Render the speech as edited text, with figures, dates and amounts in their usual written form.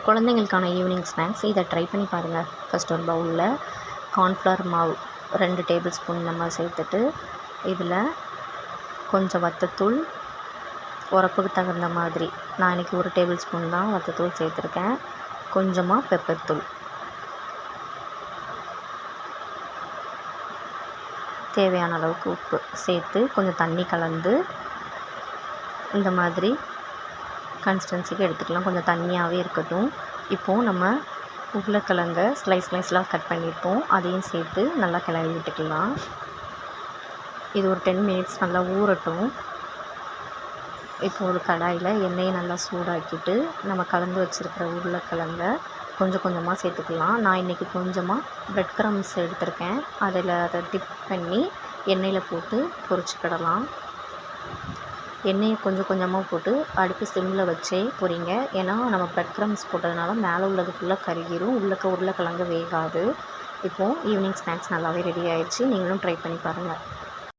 குழந்தைங்களுக்கான evening snacks இதை try பண்ணி பாருங்கள். ஃபஸ்ட் ஒரு பவுலில் கார்ன்ஃப்ளவர் மாவு 2 டேபிள் ஸ்பூன் நம்ம சேர்த்துட்டு, இதில் கொஞ்சம் வத்தத்தூள், உரப்புக்கு தகுந்த மாதிரி, நான் இன்றைக்கி 1 டேபிள் ஸ்பூன் தான் வத்தத்தூள் சேர்த்துருக்கேன். கொஞ்சமாக பெப்பர் தூள், தேவையான அளவுக்கு உப்பு சேர்த்து கொஞ்சம் தண்ணி கலந்து இந்த மாதிரி கன்சிஸ்டன்சிக்கு எடுத்துக்கலாம். கொஞ்சம் தண்ணியாகவே இருக்கட்டும். இப்போது நம்ம உருளைக்கிழங்க ஸ்லைஸ்லாம் கட் பண்ணியிருப்போம், அதையும் சேர்த்து நல்லா கிளறி விட்டுக்கலாம். இது ஒரு 10 மினிட்ஸ் நல்லா ஊறட்டும். இப்போ ஒரு கடாயில் எண்ணெயை நல்லா சூடாக்கிட்டு நம்ம கலந்து வச்சுருக்கிற உருளைக்கிழங்க கொஞ்சம் கொஞ்சமாக சேர்த்துக்கலாம். நான் இன்றைக்கி கொஞ்சமாக பிரெட் க்ரம்ஸ் எடுத்திருக்கேன். அதை டிப் பண்ணி எண்ணெயில் போட்டு பொரிச்சுக்கிடலாம். எண்ணெயை கொஞ்சம் கொஞ்சமாக போட்டு அடுப்பு சிம்மில் வச்சே பொரிங்க. ஏன்னா நம்ம பிரெட் க்ரம்ஸ் போட்டதுனால மேலே உள்ளது ஃபுல்லாக கருகிரும், உருளைக்கிழங்கு வேகாது. இப்போது ஈவினிங் ஸ்நாக்ஸ் நல்லாவே ரெடி ஆயிடுச்சு. நீங்களும் ட்ரை பண்ணி பாருங்கள்.